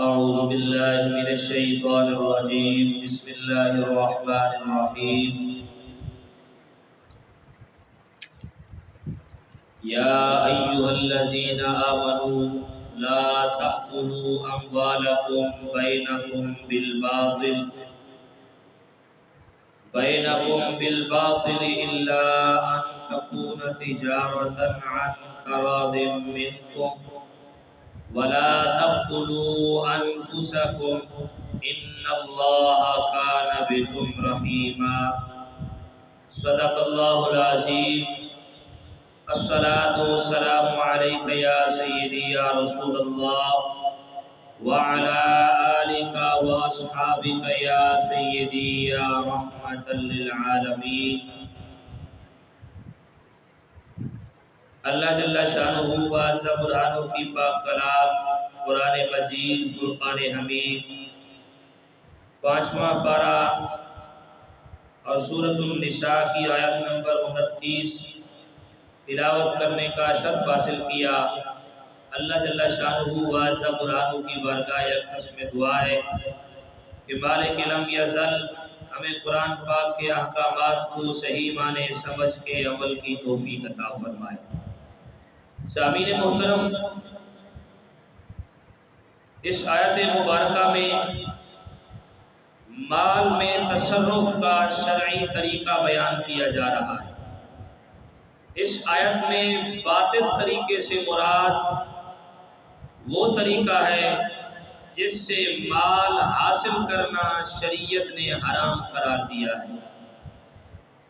أعوذ بالله من الشيطان الرجيم بسم الله الرحمن الرحيم يا أيها الذين آمنوا لا تأكلوا أموالكم بينكم بالباطل إلا أن تكون تجارة عن تراض منكم ولا تقتلوا أنفسكم إن الله كان بكم رحيما صدق الله العظيم الصلاة والسلام عليك يا سيدي يا رسول الله وعلى آلك وأصحابك يا سيدي يا رحمة للعالمين اللہ جل شانہ وعز برہانہ کی پاک کلام قرآن مجید فرقان حمید 5واں پارہ اور سورۃ النساء کی آیت نمبر 29 تلاوت کرنے کا شرف حاصل کیا۔ اللہ جل شانہ وعز برہانہ کی بارگاہ اقدس میں دعا ہے کہ مالک لم یزل ہمیں قرآن پاک کے احکامات کو صحیح معنی سمجھ کے عمل کی توفیق عطا فرمائے۔ سامعین محترم، اس آیت مبارکہ میں مال میں تصرف کا شرعی طریقہ بیان کیا جا رہا ہے۔ اس آیت میں باطل طریقے سے مراد وہ طریقہ ہے جس سے مال حاصل کرنا شریعت نے حرام قرار دیا ہے،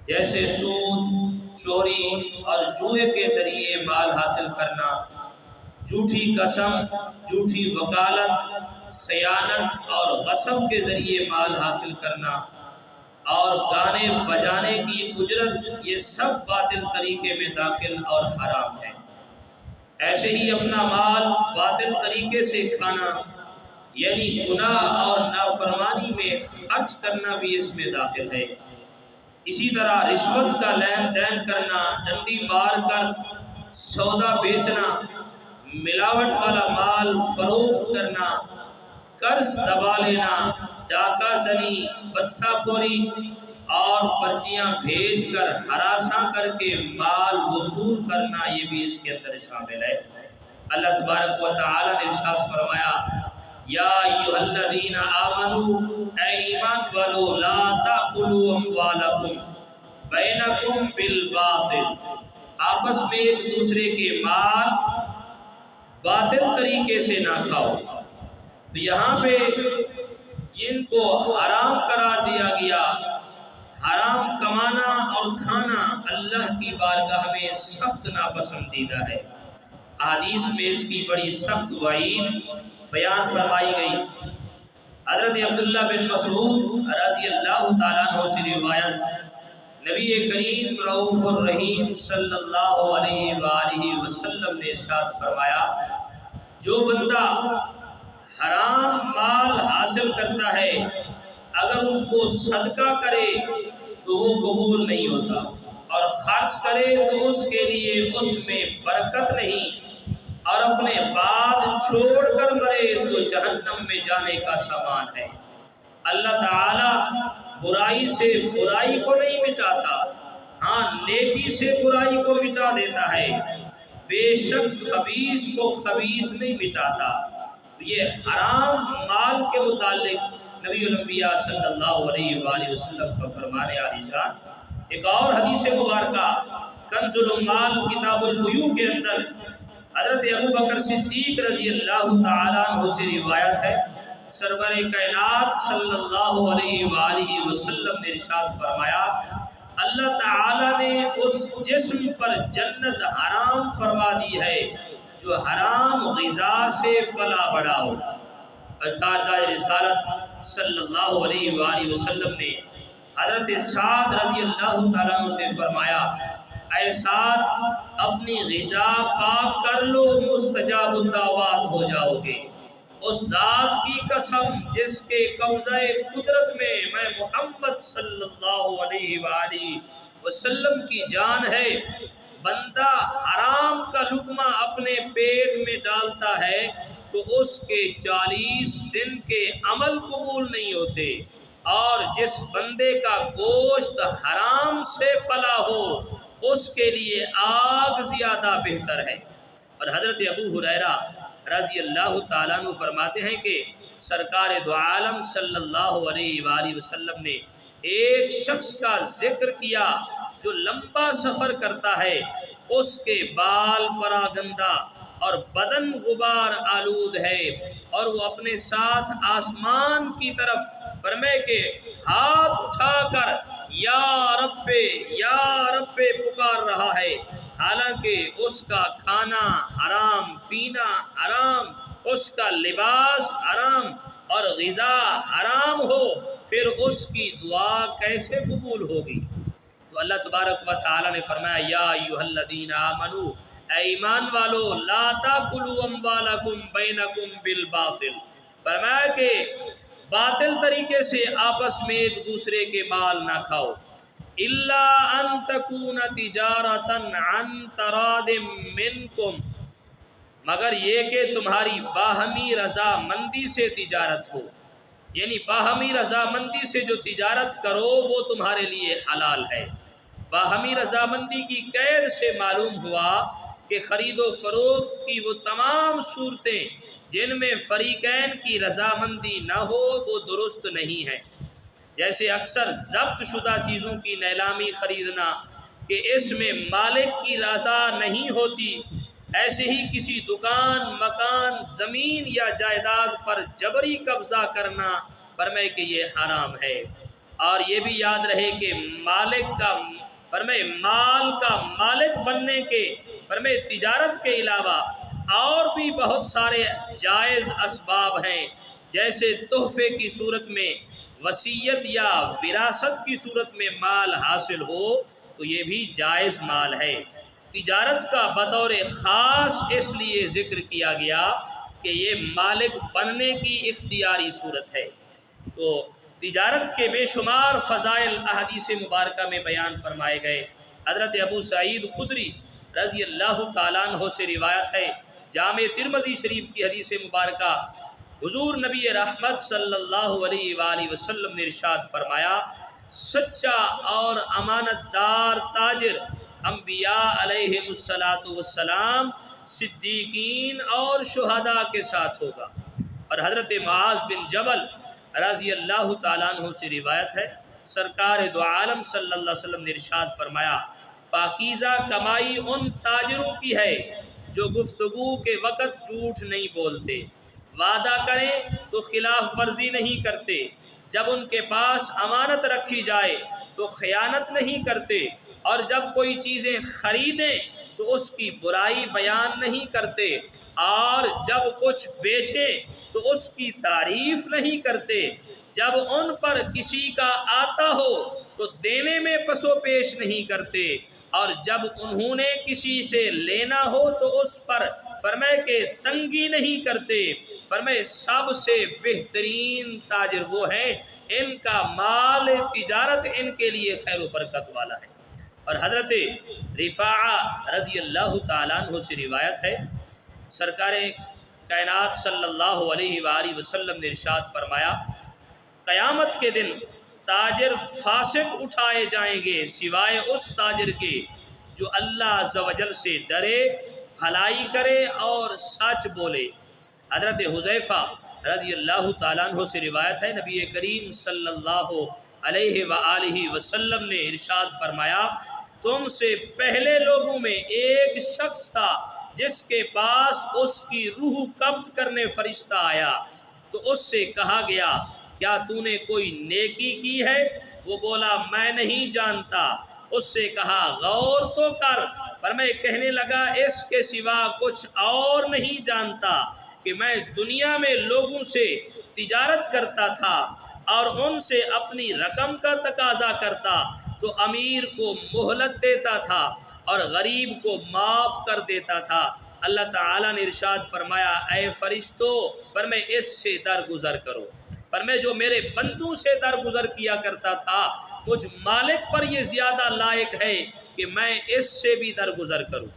جیسے سود، چوری اور جوئے کے ذریعے مال حاصل کرنا، جھوٹی قسم، جھوٹی وکالت، خیانت اور غصب کے ذریعے مال حاصل کرنا اور گانے بجانے کی اجرت، یہ سب باطل طریقے میں داخل اور حرام ہے۔ ایسے ہی اپنا مال باطل طریقے سے کھانا یعنی گناہ اور نافرمانی میں خرچ کرنا بھی اس میں داخل ہے۔ اسی طرح رشوت کا لین دین کرنا، ڈنڈی مار کر سودا بیچنا، ملاوٹ والا مال فروخت کرنا، قرض دبا لینا، ڈاکہ زنی، بتھا خوری اور پرچیاں بھیج کر ہراساں کر کے مال وصول کرنا، یہ بھی اس کے اندر شامل ہے۔ اللہ تبارک و تعالی نے ارشاد فرمایا، یا ایھا الذین آمنوا، اے ایمان والو، لا تأکلوا اموالکم بینکم بالباطل، آپس میں ایک دوسرے کے مال باطل طریقے سے نہ کھاؤ۔ تو یہاں پہ ان کو حرام قرار دیا گیا۔ حرام کمانا اور کھانا اللہ کی بارگاہ میں سخت ناپسندیدہ ہے۔ حدیث میں اس کی بڑی سخت وعید بیان فرمائی گئی۔ حضرت عبداللہ بن مسعود رضی اللہ تعالیٰ عنہ سے روایت، نبی کریم رؤوف الرحیم صلی اللہ علیہ وآلہ وسلم نے ارشاد فرمایا، جو بندہ حرام مال حاصل کرتا ہے اگر اس کو صدقہ کرے تو وہ قبول نہیں ہوتا، اور خرچ کرے تو اس کے لیے اس میں برکت نہیں، اور اپنے بعد چھوڑ کر مرے تو جہنم میں جانے کا سامان ہے۔ اللہ تعالی برائی سے برائی کو نہیں مٹاتا، ہاں نیکی سے برائی کو مٹا دیتا ہے، بے شک خبیث کو خبیث نہیں مٹاتا۔ یہ حرام مال کے متعلق نبی الانبیاء صلی اللہ علیہ وآلہ وسلم کا فرمانے عالی شان۔ ایک اور حدیث مبارکہ کنز الاموال کتاب البیوع کے اندر حضرت ابوبکر صدیق رضی اللہ تعالیٰ عنہ سے روایت ہے، سرور کائنات صلی اللہ علیہ وآلہ وسلم نے ارشاد فرمایا، اللہ تعالیٰ نے اس جسم پر جنت حرام فرما دی ہے جو حرام غذا سے پلا بڑا ہو۔ تاجدار رسالت صلی اللہ علیہ وآلہ وسلم نے حضرت سعد رضی اللہ تعالیٰ عنہ سے فرمایا، اے سعد، اپنی غذا پاک کر لو، مستجاب الدعوات ہو جاؤ گے۔ اس ذات کی قسم جس کے قبضہ قدرت میں میں محمد صلی اللہ علیہ وآلہ وسلم کی جان ہے، بندہ حرام کا لقمہ اپنے پیٹ میں ڈالتا ہے تو اس کے 40 دن کے عمل قبول نہیں ہوتے، اور جس بندے کا گوشت حرام سے پلا ہو اس کے لیے آگ زیادہ بہتر ہے۔ اور حضرت ابو ہریرہ رضی اللہ تعالیٰ عنہ فرماتے ہیں کہ سرکار دو عالم صلی اللہ علیہ وآلہ وسلم نے ایک شخص کا ذکر کیا جو لمبا سفر کرتا ہے، اس کے بال پراگندہ اور بدن غبار آلود ہے، اور وہ اپنے ساتھ آسمان کی طرف فرمائے کہ ہاتھ اٹھا کر یا رب پکار رہا ہے، حالانکہ اس کا کھانا حرام، پینا حرام، اس کا لباس حرام اور غذا حرام ہو، پھر اس کی دعا کیسے قبول ہوگی؟ تو اللہ تبارک و تعالی نے فرمایا یا ایھا الذین آمنو، اے ایمان والو، لا تاکلوا اموالکم بینکم بالباطل، فرمایا کہ باطل طریقے سے آپس میں ایک دوسرے کے مال نہ کھاؤ، الا ان تکون تجارتا عن تراض منکم، مگر یہ کہ تمہاری باہمی رضامندی سے تجارت ہو، یعنی باہمی رضامندی سے جو تجارت کرو وہ تمہارے لیے حلال ہے۔ باہمی رضامندی کی قید سے معلوم ہوا کہ خرید و فروخت کی وہ تمام صورتیں جن میں فریقین کی رضامندی نہ ہو وہ درست نہیں ہے، جیسے اکثر ضبط شدہ چیزوں کی نیلامی خریدنا کہ اس میں مالک کی رضا نہیں ہوتی، ایسے ہی کسی دکان، مکان، زمین یا جائیداد پر جبری قبضہ کرنا فرمائے کہ یہ حرام ہے۔ اور یہ بھی یاد رہے کہ مال کا مالک بننے کے فرمائے تجارت کے علاوہ اور بھی بہت سارے جائز اسباب ہیں، جیسے تحفے کی صورت میں، وصیت یا وراثت کی صورت میں مال حاصل ہو تو یہ بھی جائز مال ہے۔ تجارت کا بطور خاص اس لیے ذکر کیا گیا کہ یہ مالک بننے کی اختیاری صورت ہے۔ تو تجارت کے بے شمار فضائل احادیث مبارکہ میں بیان فرمائے گئے۔ حضرت ابو سعید خدری رضی اللہ تعالیٰ عنہ سے روایت ہے، جامع ترمذی شریف کی حدیث مبارکہ، حضور نبی رحمت صلی اللہ علیہ وآلہ وسلم نے ارشاد فرمایا، سچا اور امانت دار تاجر انبیاء علیہم السلام، صدیقین اور شہداء کے ساتھ ہوگا۔ اور حضرت معاذ بن جبل رضی اللہ تعالیٰ عنہ سے روایت ہے، سرکار دو عالم صلی اللہ علیہ وسلم نے ارشاد فرمایا، پاکیزہ کمائی ان تاجروں کی ہے جو گفتگو کے وقت جھوٹ نہیں بولتے، وعدہ کریں تو خلاف ورزی نہیں کرتے، جب ان کے پاس امانت رکھی جائے تو خیانت نہیں کرتے، اور جب کوئی چیزیں خریدیں تو اس کی برائی بیان نہیں کرتے، اور جب کچھ بیچیں تو اس کی تعریف نہیں کرتے، جب ان پر کسی کا آتا ہو تو دینے میں پس و پیش نہیں کرتے، اور جب انہوں نے کسی سے لینا ہو تو اس پر فرمائے کہ تنگی نہیں کرتے، فرمائے سب سے بہترین تاجر وہ ہیں ان کا مال تجارت ان کے لیے خیر و برکت والا ہے۔ اور حضرت رفاعہ رضی اللہ تعالیٰ عنہ سے روایت ہے، سرکار کائنات صلی اللہ علیہ وآلہ وسلم نے ارشاد فرمایا، قیامت کے دن تاجر فاسق اٹھائے جائیں گے سوائے اس تاجر کے جو اللہ عز و جل سے ڈرے، بھلائی کرے اور سچ بولے۔ حضرت حذیفہ رضی اللہ تعالیٰ عنہ سے روایت ہے، نبی کریم صلی اللہ علیہ وآلہ وسلم نے ارشاد فرمایا، تم سے پہلے لوگوں میں ایک شخص تھا جس کے پاس اس کی روح قبض کرنے فرشتہ آیا، تو اس سے کہا گیا کیا تو نے کوئی نیکی کی ہے؟ وہ بولا میں نہیں جانتا۔ اس سے کہا غور تو کر، پر میں کہنے لگا اس کے سوا کچھ اور نہیں جانتا کہ میں دنیا میں لوگوں سے تجارت کرتا تھا اور ان سے اپنی رقم کا تقاضا کرتا تو امیر کو مہلت دیتا تھا اور غریب کو معاف کر دیتا تھا۔ اللہ تعالیٰ نے ارشاد فرمایا، اے فرشتو، پر میں اس سے درگزر کرو، پر میں جو میرے بندوں سے درگزر کیا کرتا تھا مجھ مالک پر یہ زیادہ لائق ہے کہ میں اس سے بھی درگزر کروں۔